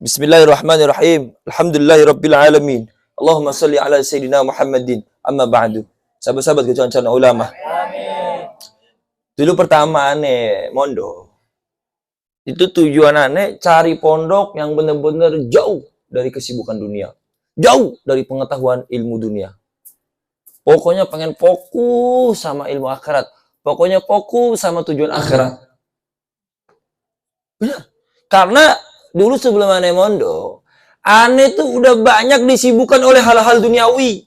Bismillahirrahmanirrahim. Alhamdulillahirabbil alamin. Allahumma shalli ala sayyidina Muhammadin. Amma ba'du. Sahabat-sahabat kecuali ulama. Amin. Dulu pertama aneh mondo. Itu tujuan aneh cari pondok yang benar-benar jauh dari kesibukan dunia. Jauh dari pengetahuan ilmu dunia. Pokoknya pengen fokus sama ilmu akhirat. Pokoknya fokus sama tujuan akhirat. Benar. Karena dulu sebelum aneh mondo, aneh tuh udah banyak disibukkan oleh hal-hal duniawi.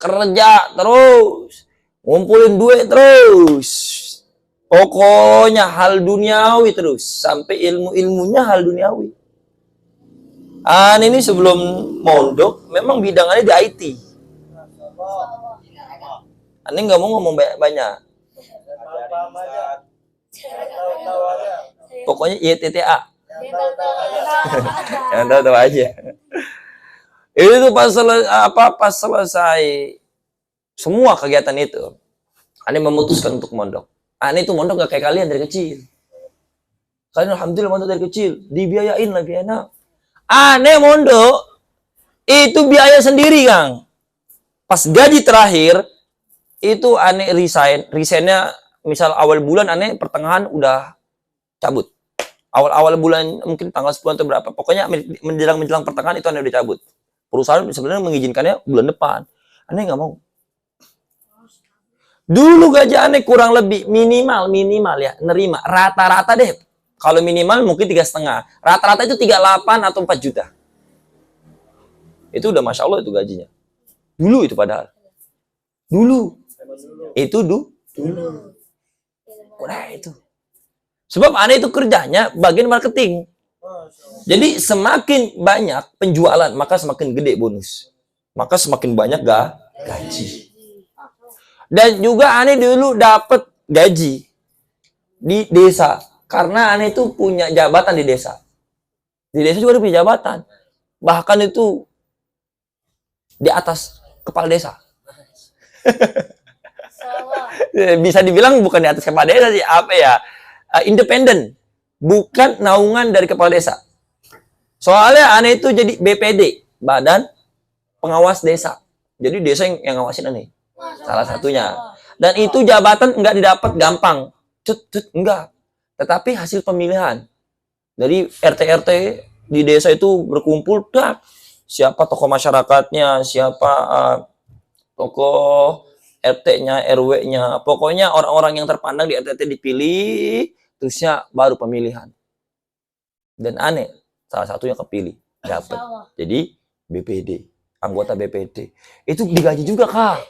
Kerja terus, ngumpulin duit terus. Pokoknya hal duniawi terus. Sampai ilmu-ilmunya hal duniawi. Aneh ini sebelum mondok, memang bidangannya di IT. Aneh nggak mau ngomong banyak. Pokoknya ITTA. Yang tahu aja. Itu pas selesai semua kegiatan itu, aneh memutuskan untuk mondok. Aneh itu mondok gak kayak kalian dari kecil. Kalian alhamdulillah mondok dari kecil, dibiayain lagi enak. Aneh mondok itu biaya sendiri, Kang. Pas gaji terakhir itu aneh resignnya misal awal bulan, aneh pertengahan udah cabut. Awal-awal bulan mungkin tanggal 10 atau berapa. Pokoknya menjelang pertengahan itu aneh udah cabut. Perusahaan sebenarnya mengizinkannya bulan depan. Aneh nggak mau. Dulu gaji aneh kurang lebih minimal ya, nerima. Rata-rata deh. Kalau minimal mungkin 3,5. Rata-rata itu 38 atau 4 juta. Itu udah Masya Allah itu gajinya. Dulu itu padahal. Dulu. Itu dulu. Udah itu. Sebab aneh itu kerjanya bagian marketing. Jadi semakin banyak penjualan, maka semakin gede bonus. Maka semakin banyak gaji. Dan juga aneh dulu dapat gaji di desa. Karena aneh itu punya jabatan di desa. Di desa juga ada punya jabatan. Bahkan itu di atas kepala desa. Bisa dibilang bukan di atas kepala desa sih, apa ya? Independen, bukan naungan dari kepala desa. Soalnya aneh itu jadi BPD, Badan Pengawas Desa. Jadi desa yang ngawasin aneh. Salah satunya. Dan itu jabatan nggak didapat gampang. Enggak. Tetapi hasil pemilihan. Dari RT-RT di desa itu berkumpul, siapa tokoh masyarakatnya, siapa tokoh RT-nya, RW-nya. Pokoknya orang-orang yang terpandang di RT dipilih, terusnya baru pemilihan. Dan aneh, salah satunya kepilih, dapat. Jadi BPD, anggota BPD. Itu digaji juga, Kak.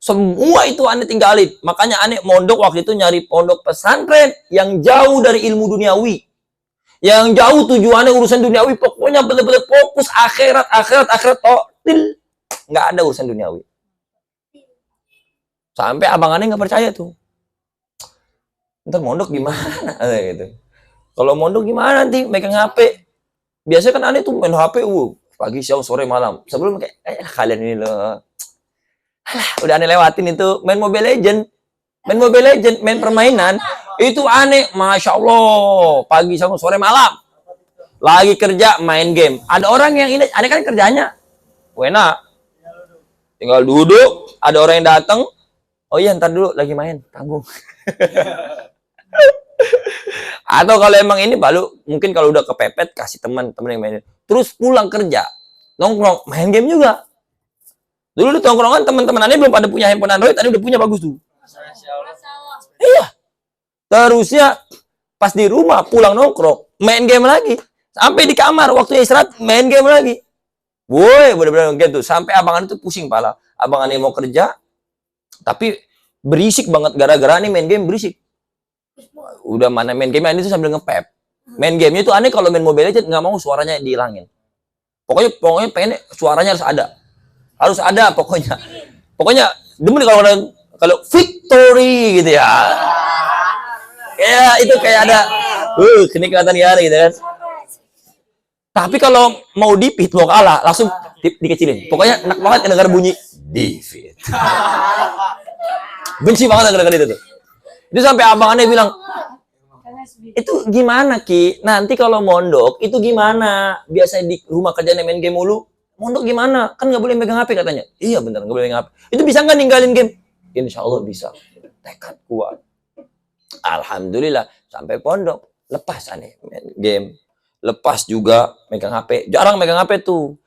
Semua itu aneh tinggalin. Makanya aneh mondok waktu itu nyari pondok pesantren yang jauh dari ilmu duniawi. Yang jauh tujuannya urusan duniawi. Pokoknya benar-benar fokus akhirat totil. Nggak ada urusan duniawi. Sampai abang aneh nggak percaya tuh. Ntar mondok gimana? Gitu. Kalau mondok gimana nanti megang HP? Biasanya kan aneh tuh main HP, pagi, siang, sore, malam. Sebelum kayak, kalian ini loh. Alah, udah aneh lewatin itu. Main Mobile Legend, main permainan. Itu aneh, Masya Allah. Pagi, siang, sore, malam. Lagi kerja, main game. Ada orang yang ini, aneh kan kerjanya. Enak. Tinggal duduk, ada orang yang datang. Oh iya, ntar dulu lagi main, tanggung. Atau kalau emang ini baru mungkin kalau udah kepepet kasih teman yang mainin. Terus pulang kerja nongkrong main game juga. Dulu di tongkrongan teman-temannya belum pada punya handphone Android, tadi udah punya bagus tuh. Iya. Terusnya pas di rumah pulang nongkrong main game lagi. Sampai di kamar waktunya istirahat main game lagi. Woi, bener-bener gitu. Sampai abangan itu pusing pala. Abangan mau kerja tapi berisik banget gara-gara nih main game berisik. Udah mana main game ini tuh sambil ngepep. Main gamenya itu aneh kalau main Mobile Legends nggak mau suaranya dihilangin. Pokoknya pengen suaranya harus ada pokoknya. Pokoknya demen kalau victory gitu ya. Ya itu kayak ada kenikmatan ya gitu kan. Tapi kalau mau dipit mau kalah langsung dikecilin. Pokoknya enak banget dengar bunyi defeat. Benci banget dengar itu tuh. Itu sampai abang aneh bilang, Itu gimana Ki? Nanti kalau mondok itu gimana? Biasa di rumah kerjaan main game mulu. Mondok gimana? Kan nggak boleh megang HP katanya. Iya bener nggak boleh megang HP. Itu bisa nggak ninggalin game? Insya Allah bisa. Tekad kuat. Alhamdulillah sampai pondok lepas aneh main game. Lepas juga megang HP. Jarang megang HP tuh.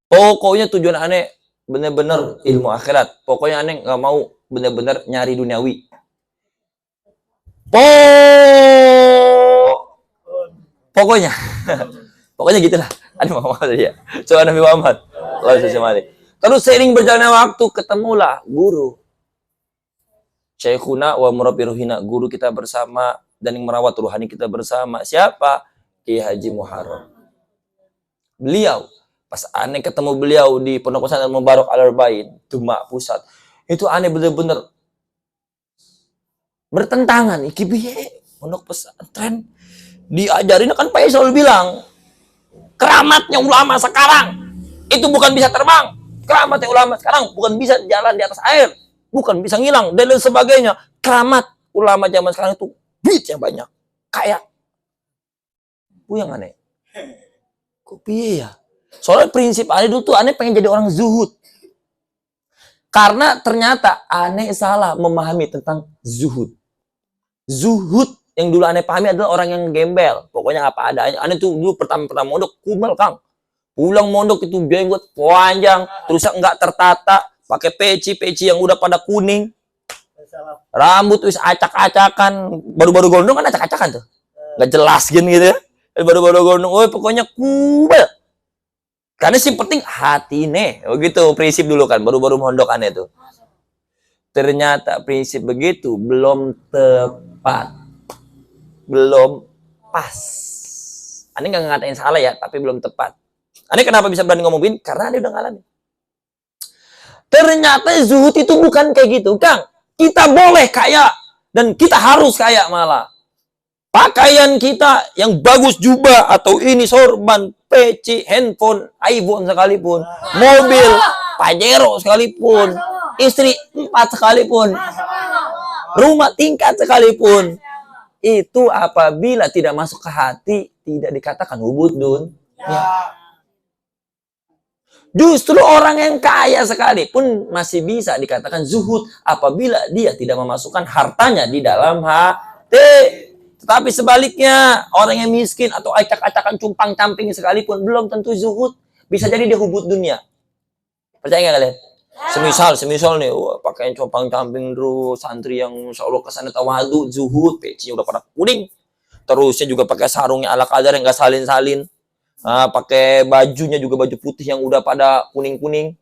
Pokoknya tujuan aneh bener-bener ilmu akhirat. Pokoknya aneh nggak mau bener-bener nyari duniawi. Pokoknya pokoknya gitulah. Aduh Muhammad ya. Soal Nabi Muhammad. Terus seiring berjalannya waktu ketemulah guru. Syekhuna wa murabbi ruhina, guru kita bersama dan yang merawat ruhani kita bersama. Siapa? Ki Haji Muharram. Beliau pas aneh ketemu beliau di Pondok Pesantren Mubarak Al-Arba'in, Demak Pusat. Itu aneh bener-bener bertentangan. Iki piye pondok pesantren diajarin kan Pak selalu bilang keramatnya ulama sekarang itu bukan bisa terbang, keramatnya ulama sekarang bukan bisa jalan di atas air, bukan bisa ngilang dan lain sebagainya. Keramat ulama zaman sekarang itu duitnya banyak, kaya. Yang aneh kok piye ya, soalnya prinsip aneh dulu tuh aneh pengen jadi orang zuhud. Karena ternyata aneh salah memahami tentang zuhud. Zuhud yang dulu aneh pahami adalah orang yang gembel. Pokoknya apa adanya. Aneh tuh dulu pertama mondok kumel Kang. Pulang mondok itu jenggot panjang, terus enggak tertata, pakai peci yang udah pada kuning. Rambut wis acak-acakan, baru-baru gondong kan acak-acakan tuh. Enggak jelas gitu ya. Baru-baru gondong, pokoknya kumel. Karena sih penting hati nih. Begitu prinsip dulu kan, baru-baru mondok aneh tuh. Ternyata prinsip begitu belum tepat. Belum pas. Aneh nggak ngatain salah ya, tapi belum tepat. Aneh kenapa bisa berani ngomongin? Karena aneh udah ngalamin. Ternyata zuhud itu bukan kayak gitu, Kang. Kita boleh kaya dan kita harus kaya malah. Pakaian kita yang bagus jubah atau ini sorban, peci, handphone, iPhone sekalipun, mobil, Pajero sekalipun, istri 4 sekalipun, rumah tingkat sekalipun, itu apabila tidak masuk ke hati tidak dikatakan hubudun. Ya. Justru orang yang kaya sekalipun masih bisa dikatakan zuhud apabila dia tidak memasukkan hartanya di dalam hati. Tetapi sebaliknya, orang yang miskin atau acak-acakan cumpang-camping sekalipun belum tentu zuhud. Bisa jadi dia hubud dunia. Percaya nggak kalian? Semisal nih, pakaian compang-camping terus santri yang insya Allah kesana tawadu, zuhud, pecinya udah pada kuning. Terusnya juga pakai sarungnya ala kadar yang nggak salin-salin. Nah, pakai bajunya juga baju putih yang udah pada kuning-kuning.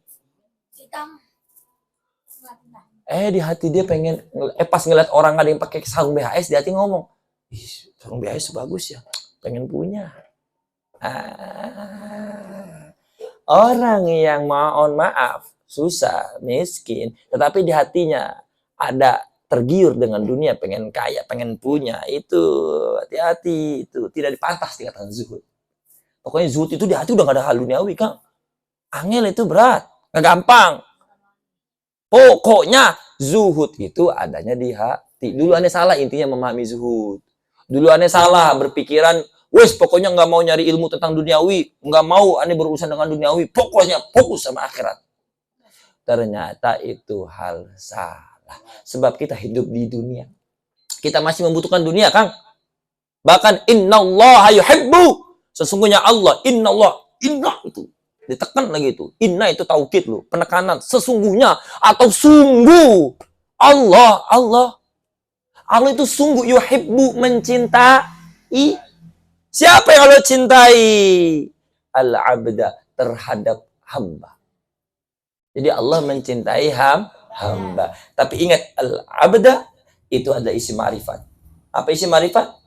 Di hati dia pengen, pas ngeliat orang ada yang pakai sarung BHS, di hati ngomong, sarung BHS bagus ya, pengen punya. Orang yang mohon maaf susah, miskin, tetapi di hatinya ada tergiur dengan dunia, pengen kaya, pengen punya, itu hati-hati, itu tidak dipantas dikatakan zuhud. Pokoknya zuhud itu di hati udah gak ada hal duniawi, Kang. Angel itu berat, gak gampang. Pokoknya zuhud itu adanya di hati. Dulu aneh salah intinya memahami zuhud. Dulu aneh salah berpikiran, wes pokoknya nggak mau nyari ilmu tentang duniawi, nggak mau aneh berurusan dengan duniawi, pokoknya fokus sama akhirat. Ternyata itu hal salah. Sebab kita hidup di dunia. Kita masih membutuhkan dunia, Kang. Bahkan innallaha yuhibbu. Sesungguhnya Allah, inna itu. Ditekan lagi itu. Inna itu taukid loh, penekanan. Sesungguhnya atau sungguh. Allah itu sungguh yuhibbu, mencintai. Siapa yang Allah cintai? Al-abda, terhadap hamba. Jadi Allah mencintai hamba. Tapi ingat, al-abda itu ada isim ma'rifat. Apa isim ma'rifat?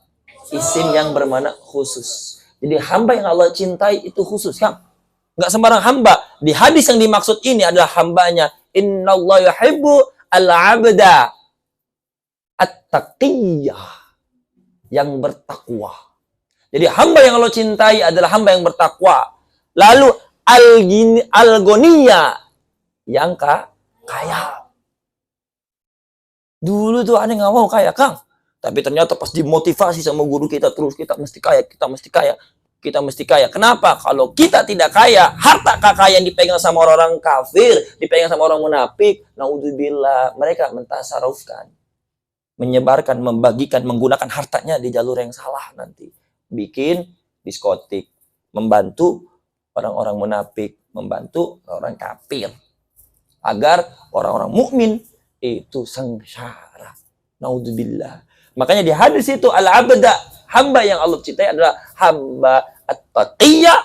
Isim yang bermakna khusus. Jadi hamba yang Allah cintai itu khusus, Kang. Nggak sembarang hamba. Di hadis yang dimaksud ini adalah hambanya. Innallaha yuhibbu al-abda at-taqiyah, yang bertakwa. Jadi hamba yang Allah cintai adalah hamba yang bertakwa. Lalu al-ghaniyah, yang kaya. Dulu tuh aneh nggak mau kaya, Kang. Tapi ternyata pas dimotivasi sama guru kita terus, kita mesti kaya, kita mesti kaya, kita mesti kaya. Kenapa? Kalau kita tidak kaya, harta kekayaan dipegang sama orang-orang kafir, dipegang sama orang munafik, naudzubillah, mereka mentasarufkan, menyebarkan, membagikan, menggunakan hartanya di jalur yang salah nanti. Bikin diskotik, membantu orang-orang munafik, membantu orang kafir. Agar orang-orang mukmin itu sengsara. Naudzubillah. Makanya di hadis itu al-abda, hamba yang Allah cintai adalah hamba at-taqiyya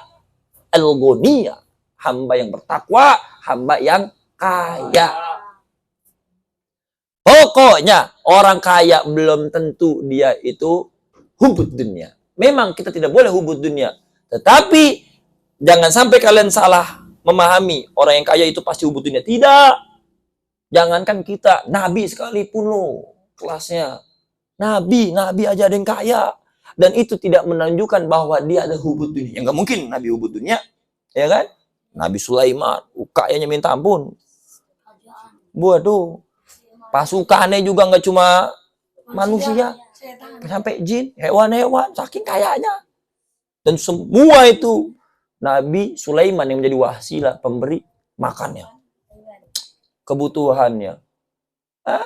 al-ghaniyya, hamba yang bertakwa, hamba yang kaya. Pokoknya orang kaya belum tentu dia itu hubud dunia. Memang kita tidak boleh hubud dunia, tetapi jangan sampai kalian salah memahami orang yang kaya itu pasti hubud dunia. Tidak. Jangankan kita, Nabi sekalipun loh kelasnya. Nabi aja ada yang kaya. Dan itu tidak menunjukkan bahwa dia ada hubud dunia. Yang nggak mungkin Nabi hubud dunia. Ya kan? Nabi Sulaiman, kayanya minta ampun. Waduh. Pasukannya juga nggak cuma manusia. Sampai jin, hewan-hewan, saking kayanya. Dan semua itu Nabi Sulaiman yang menjadi wasilah, pemberi makannya. Kebutuhannya. Hah?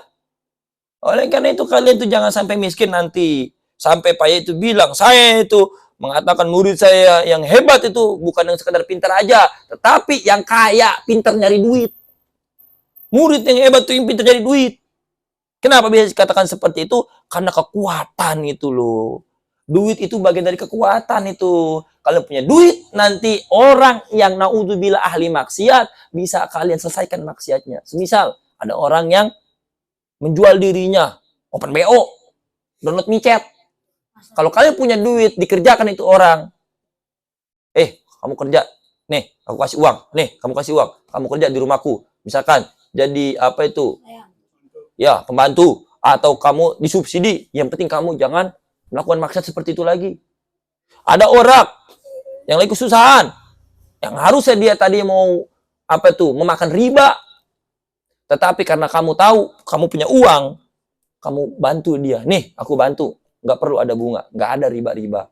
Oleh karena itu kalian itu jangan sampai miskin nanti. Sampai Pak itu bilang, saya itu mengatakan murid saya yang hebat itu bukan yang sekedar pintar aja. Tetapi yang kaya, pintar nyari duit. Murid yang hebat itu yang pintar nyari duit. Kenapa bisa dikatakan seperti itu? Karena kekuatan itu loh. Duit itu bagian dari kekuatan itu. Kalau punya duit, nanti orang yang naudzubillah ahli maksiat, bisa kalian selesaikan maksiatnya. Semisal, ada orang yang menjual dirinya, open BO, download micet. Kalau kalian punya duit, dikerjakan itu orang. Kamu kerja, nih, aku kasih uang, nih, kamu kasih uang, kamu kerja di rumahku. Misalkan, jadi apa itu? Ya, pembantu. Atau kamu disubsidi, yang penting kamu jangan melakukan maksiat seperti itu lagi. Ada orang yang lagi kesusahan, yang harusnya dia tadi mau memakan riba, tetapi karena kamu tahu kamu punya uang, kamu bantu dia. Nih, aku bantu, nggak perlu ada bunga, nggak ada riba-riba.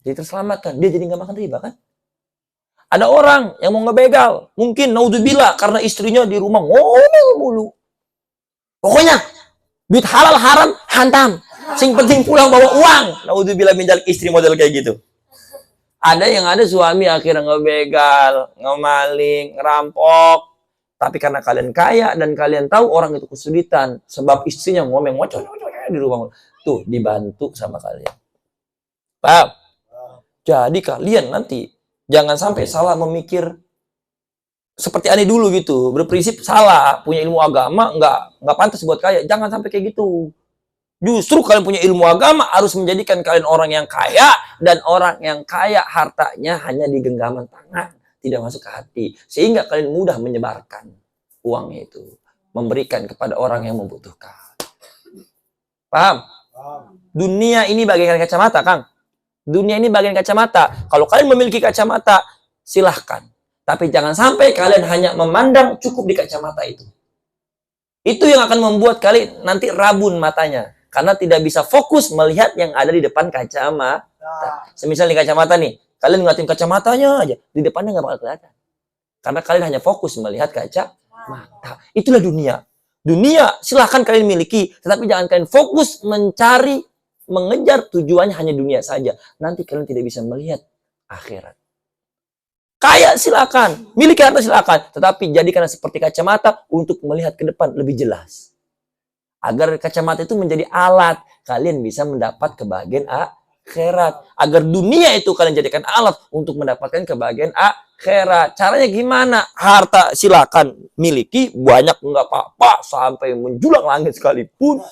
Jadi terselamatkan, dia jadi nggak makan riba kan? Ada orang yang mau ngebegal, mungkin naudzubillah karena istrinya di rumah ngomel mulu. Pokoknya duit halal haram hantam. Sing penting pulang bawa uang. Naudzubillah minjal istri model kayak gitu. Ada suami akhirnya ngebegal, ngemaling, ngerampok. Tapi karena kalian kaya dan kalian tahu orang itu kesulitan sebab istrinya ngomong ngocok di rumah, tuh dibantu sama kalian. Paham? Jadi kalian nanti jangan sampai salah memikir seperti aneh dulu gitu, berprinsip salah, punya ilmu agama nggak pantas buat kaya. Jangan sampai kayak gitu. Justru kalian punya ilmu agama harus menjadikan kalian orang yang kaya, dan orang yang kaya hartanya hanya di genggaman tangan, tidak masuk ke hati, sehingga kalian mudah menyebarkan uangnya itu, memberikan kepada orang yang membutuhkan. Paham? Dunia ini bagaikan kacamata, Kang. Dunia ini bagaikan kacamata. Kalau kalian memiliki kacamata, silahkan. Tapi jangan sampai kalian hanya memandang cukup di kacamata itu. Itu yang akan membuat kalian nanti rabun matanya. Karena tidak bisa fokus melihat yang ada di depan kacamata. Semisal di kacamata nih, kalian ngeliatin kacamatanya aja, di depannya nggak bakal kelihatan. Karena kalian hanya fokus melihat kacamata. Itulah dunia. Dunia silahkan kalian miliki, tetapi jangan kalian fokus mencari, mengejar tujuannya hanya dunia saja. Nanti kalian tidak bisa melihat akhirat. Kaya silakan, miliki harta silakan, tetapi jadikanlah seperti kacamata untuk melihat ke depan lebih jelas. Agar kacamata itu menjadi alat kalian bisa mendapat kebahagiaan akhirat. Agar dunia itu kalian jadikan alat untuk mendapatkan kebahagiaan akhirat. Caranya gimana? Harta silakan miliki, banyak nggak apa-apa, sampai menjulang langit sekalipun.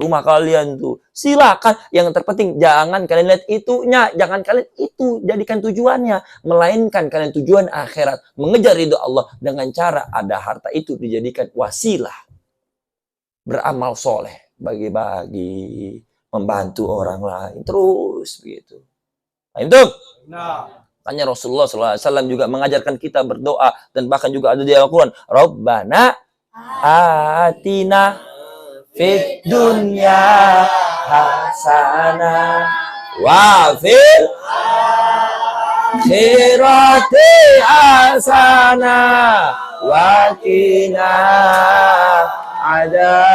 Rumah kalian tuh silakan. Yang terpenting jangan kalian lihat itunya, jangan kalian itu jadikan tujuannya, melainkan kalian tujuan akhirat, mengejar ridho Allah dengan cara ada harta itu dijadikan wasilah beramal soleh, bagi-bagi, membantu orang lain, terus begitu. Nah, itu. Tanya Rasulullah SAW juga mengajarkan kita berdoa, dan bahkan juga ada di Al-Quran, Rabbana atina fid dunya hasanah wa fil akhirati hasanah wa qina adzabannar.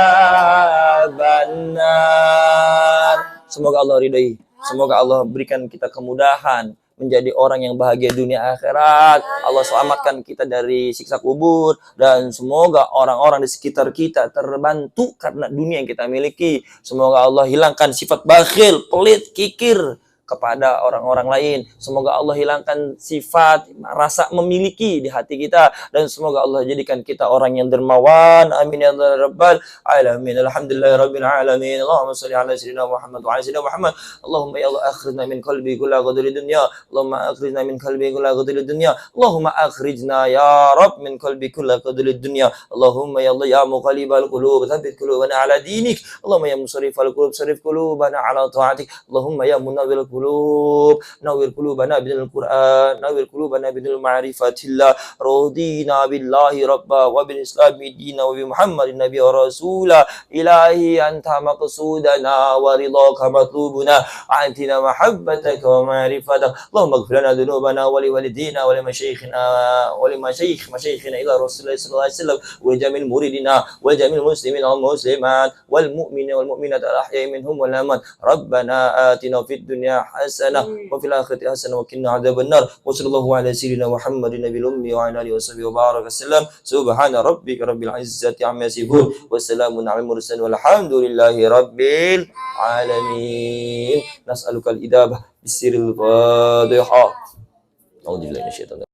Semoga Allah ridhai. Semoga Allah berikan kita kemudahan menjadi orang yang bahagia dunia akhirat. Allah selamatkan kita dari siksa kubur. Dan semoga orang-orang di sekitar kita terbantu karena dunia yang kita miliki. Semoga Allah hilangkan sifat bakhil, pelit, kikir kepada orang-orang lain. Semoga Allah hilangkan sifat rasa memiliki di hati kita. Dan semoga Allah jadikan kita orang yang dermawan. Amin ya rabbal alamin. Alhamdulillah rabbil alamin. Allahumma salli ala sayyidina Muhammad wa ala sayyidina Muhammad. Allahumma ya Allah akhrijna min qalbi kulla ghadri dunya. Allahumma akhrijna min qalbi kulla ghadri dunya. Allahumma akhrijna ya Rabb min qalbi kulla ghadri dunya. Allahumma ya Allah ya muqallibal qulub tsabbit qulubana ala dinik. Allahumma ya musarrifal qulub sarrif qulubana ala ta'atik. Allahumma ya munawwirul qulub nawwir qulubana bil Qur'an nawwir qulubana bil ma'rifatillah radina billahi rabba wa bil islami dina wa bi Muhammadin nabiyya wa rasula ilahi anta maqsudana wa ridhaka matlubuna atina mahabbataka wa ma'rifatak. Allahumma ighfir lana dhunubana wa li walidina wa li mashayikhina ila Rasulillah sallallahu alaihi wasallam wa jamil muridina wa jamil muslimina wal muslimat wal mu'minina wal mu'minat al ahya'i minhum wal amwat. Rabbana atina fid dunya hasanah wa fil akhirati hasanah wa qina adzabannar. Wa sallallahu ala sayyidina Muhammadin nabiyil ummi wa ala alihi washabihi wa baraka sallam. Subhana rabbika rabbil izzati amma yasifun wa salamun alal mursalin walhamdulillahi rabbil alamin. Nas'aluka al-idabah bisiril Fatihah. A'udzubillahi minasyaitonir